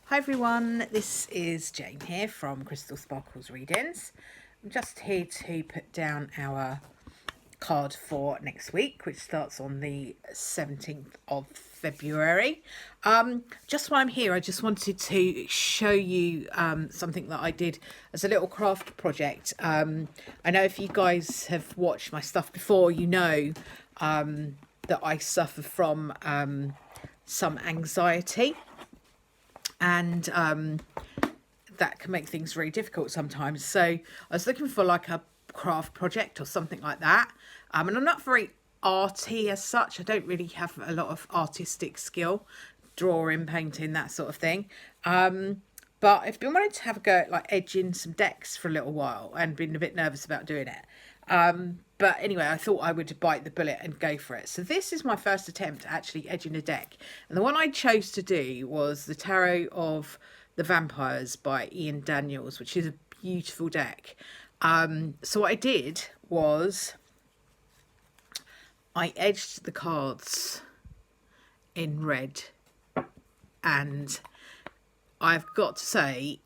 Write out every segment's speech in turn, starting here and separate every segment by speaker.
Speaker 1: Hi everyone, this is Jane here from Crystal Sparkles Readings. I'm just here to put down our card for next week, which starts on the 17th of February. Just while I'm here, I just wanted to show you something that I did as a little craft project. I know if you guys have watched my stuff before, you know that I suffer from some anxiety, and that can make things very difficult sometimes. So I was looking for like a craft project or something like that, and I'm not very arty as such. I don't really have a lot of artistic skill, drawing, painting, that sort of thing. But I've been wanting to have a go at like edging some decks for a little while and been a bit nervous about doing it. But anyway, I thought I would bite the bullet and go for it. So this is my first attempt at actually edging a deck. And the one I chose to do was the Tarot of the Vampires by Ian Daniels, which is a beautiful deck. So what I did was I edged the cards in red, and I've got to say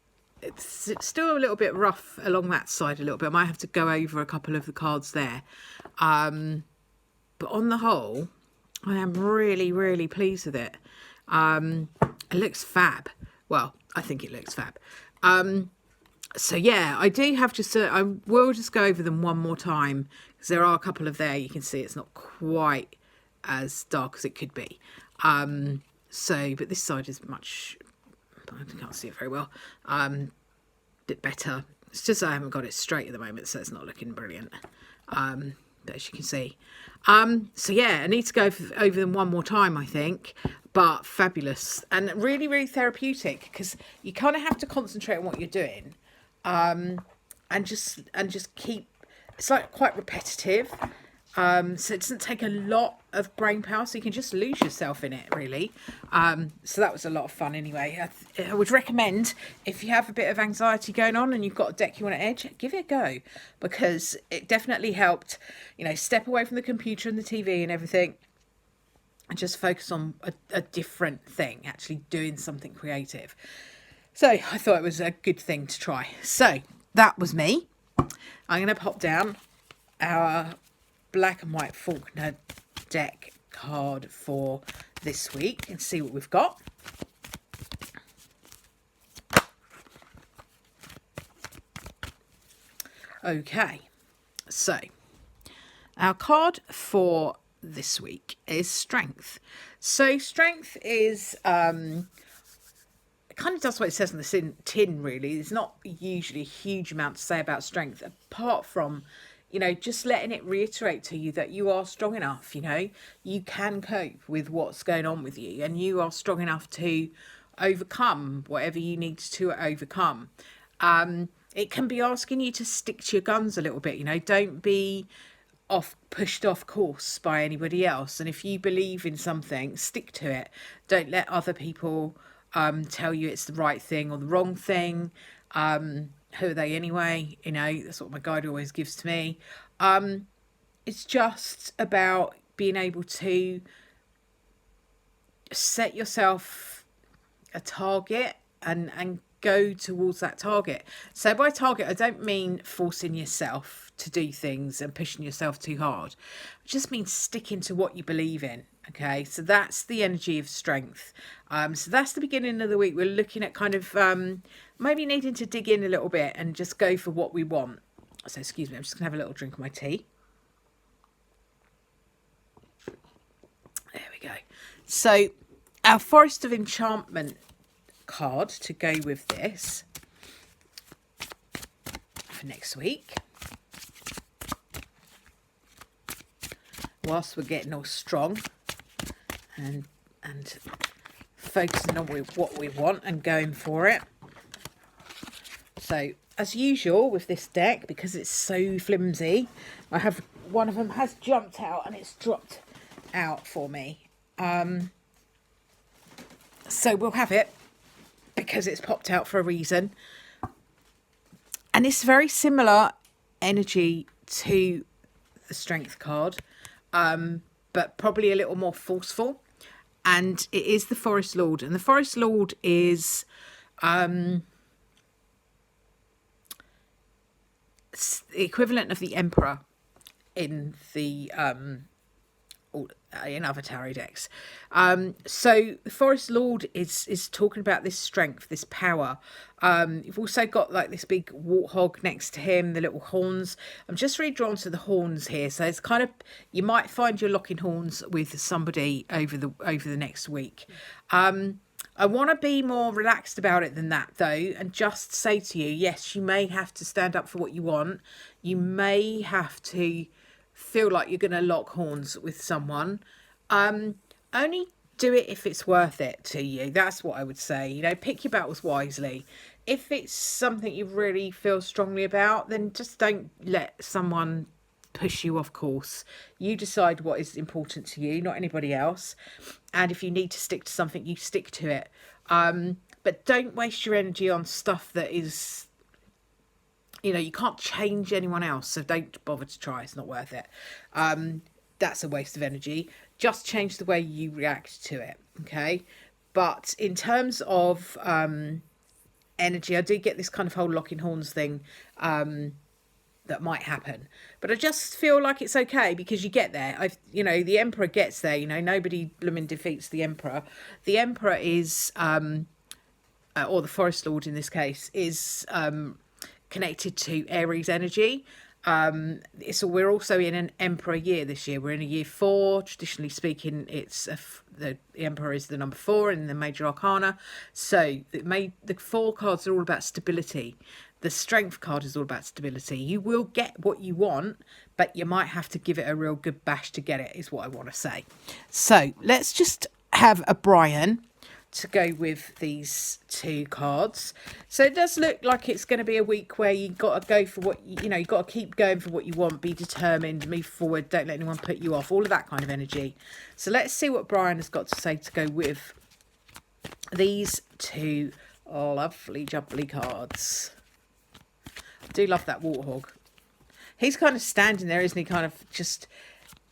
Speaker 1: it's still a little bit rough along that side a little bit. I might have to go over a couple of the cards there. But on the whole, I am really pleased with it. It looks fab. Well, I think it looks fab. So yeah, I do have just I will just go over them one more time, because there are a couple of there. You can see it's not quite as dark as it could be. But this side is much, I can't see it very well, bit better. It's just I haven't got it straight at the moment, so it's not looking brilliant, but as you can see. So yeah, I need to go over them one more time, I think, but fabulous and really therapeutic, because you kind of have to concentrate on what you're doing, and just keep, it's like quite repetitive. So it doesn't take a lot of brain power, so you can just lose yourself in it, really. So that was a lot of fun anyway. I would recommend, if you have a bit of anxiety going on and you've got a deck you want to edge, give it a go, because it definitely helped, step away from the computer and the TV and everything and just focus on a different thing, actually doing something creative. So I thought it was a good thing to try. So that was me. I'm going to pop down our Black and White Faulkner deck card for this week and see what we've got. Okay, so our card for this week is Strength. So Strength is it kind of does what it says on the tin, really. There's not usually a huge amount to say about Strength, apart from just letting it reiterate to you that you are strong enough. You can cope with what's going on with you, and you are strong enough to overcome whatever you need to overcome. It can be asking you to stick to your guns a little bit. Don't be pushed off course by anybody else. And if you believe in something, stick to it. Don't let other people tell you it's the right thing or the wrong thing. Who are they anyway? That's what my guide always gives to me. It's just about being able to set yourself a target and go towards that target. So by target, I don't mean forcing yourself to do things and pushing yourself too hard. It just means sticking to what you believe in. Okay, so that's the energy of Strength. So that's the beginning of the week. We're looking at kind of maybe needing to dig in a little bit and just go for what we want. So excuse me, I'm just gonna have a little drink of my tea. There we go. So our Forest of Enchantment card to go with this for next week, whilst we're getting all strong and focusing on what we want and going for it. So as usual with this deck, because it's so flimsy, I have one of them has jumped out and it's dropped out for me. So we'll have it because it's popped out for a reason. And it's very similar energy to the Strength card, but probably a little more forceful. and it is the Forest Lord, and the Forest Lord is the equivalent of the Emperor in the in other tarot decks. So the Forest Lord is talking about this strength, this power. You've also got like this big warthog next to him, the little horns. I'm just really drawn to the horns here. So it's kind of, you might find you're locking horns with somebody over the next week. I want to be more relaxed about it than that, though, and just say to you, yes, you may have to stand up for what you want. You may have to feel like you're going to lock horns with someone. Only do it if it's worth it to you. That's what I would say. You know, pick your battles wisely. If it's something you really feel strongly about, then just don't let someone push you off course. You decide what is important to you, not anybody else. And if you need to stick to something, you stick to it. But don't waste your energy on stuff that is, you know, you can't change anyone else, so don't bother to try. It's not worth it. That's a waste of energy. Just change the way you react to it, okay? But in terms of energy, I do get this kind of whole locking horns thing that might happen, but I just feel like it's okay because you get there. You know, the Emperor gets there. You know, nobody blooming defeats the Emperor. The Emperor is, or the Forest Lord in this case, is connected to Aries energy. So we're also in an Emperor year this year. We're in a year 4. Traditionally speaking, it's the Emperor is the number 4 in the major arcana. So the 4 cards are all about stability. The Strength card is all about stability. You will get what you want, but you might have to give it a real good bash to get it, is what I want to say. So let's just have a Brian to go with these 2 cards. So it does look like it's going to be a week where you got to go for what you know. You got to keep going for what you want. Be determined. Move forward. Don't let anyone put you off. All of that kind of energy. So let's see what Brian has got to say to go with these 2 lovely jubbly cards. I do love that warthog. He's kind of standing there, isn't he? Kind of just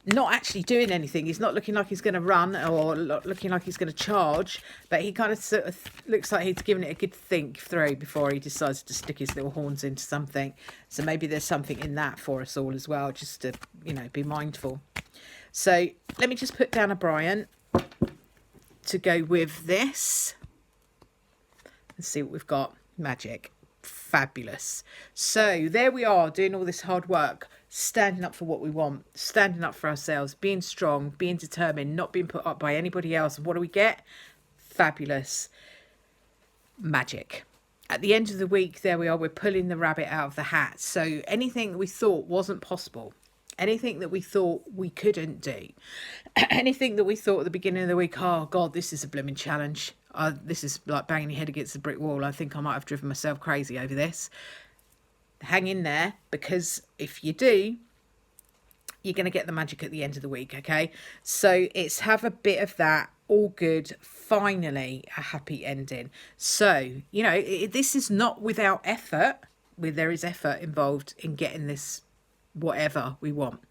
Speaker 1: not actually doing anything. He's not looking like he's going to run or looking like he's going to charge, but he kind of sort of looks like he's giving it a good think through before he decides to stick his little horns into something. So maybe there's something in that for us all as well, just to, you know, be mindful. So let me just put down a Brian to go with this and see what we've got. Magic. Fabulous. So there we are, doing all this hard work, standing up for what we want, standing up for ourselves, being strong, being determined, not being put up by anybody else. And what do we get? Fabulous magic. At the end of the week, there we are, we're pulling the rabbit out of the hat. So anything that we thought wasn't possible, anything that we thought we couldn't do, anything that we thought at the beginning of the week, oh God, this is a blooming challenge. This is like banging your head against the brick wall. I think I might have driven myself crazy over this. Hang in there, because if you do, you're going to get the magic at the end of the week, okay? So it's have a bit of that, all good, finally a happy ending. So, you know, this is not without effort. There is effort involved in getting this whatever we want.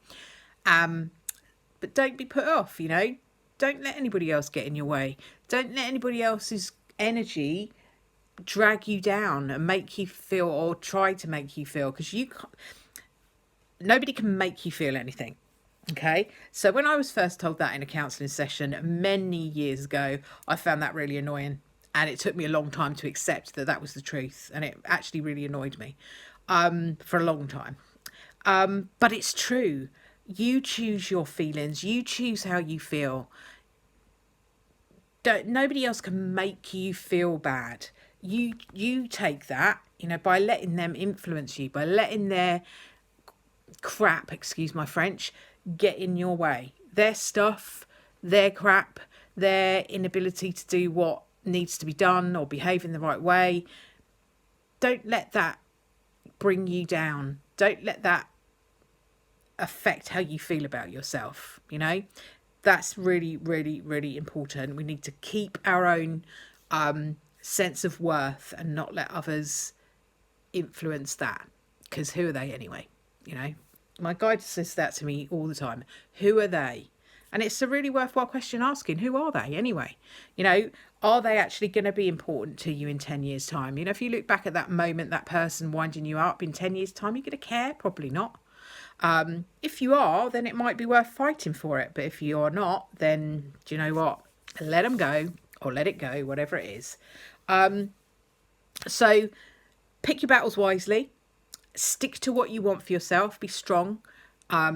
Speaker 1: But don't be put off, you know. Don't let anybody else get in your way. Don't let anybody else's energy drag you down and make you feel, or try to make you feel, because nobody can make you feel anything. Okay, so when I was first told that in a counselling session many years ago, I found that really annoying, and it took me a long time to accept that that was the truth, and it actually really annoyed me for a long time. But it's true. You choose your feelings. You choose how you feel. Nobody else can make you feel bad. You take that, you know, by letting them influence you, by letting their crap, excuse my French, get in your way. Their stuff, their crap, their inability to do what needs to be done or behave in the right way. Don't let that bring you down. Don't let that affect how you feel about yourself, you know. That's really, really, really important. We need to keep our own sense of worth and not let others influence that, because who are they anyway? You know, my guide says that to me all the time. Who are they? And it's a really worthwhile question asking. Who are they anyway? You know, are they actually going to be important to you in 10 years' time? You know, if you look back at that moment, that person winding you up in 10 years' time, you're going to care? Probably not. If you are, then it might be worth fighting for it. But if you are not, then do you know what? Let them go, or let it go, whatever it is. So pick your battles wisely. Stick to what you want for yourself. Be strong.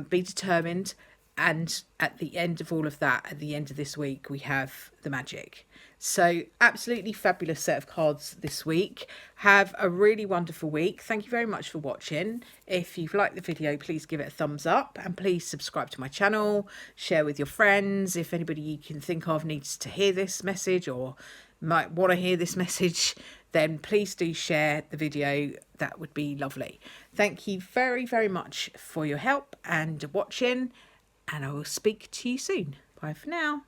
Speaker 1: Be determined. And at the end of all of that, at the end of this week, we have the magic. So absolutely fabulous set of cards this week. Have a really wonderful week. Thank you very much for watching. If you've liked the video, please give it a thumbs up, and please subscribe to my channel, share with your friends. If anybody you can think of needs to hear this message or might want to hear this message, then please do share the video. That would be lovely. Thank you very, very much for your help and watching, and I will speak to you soon. Bye for now.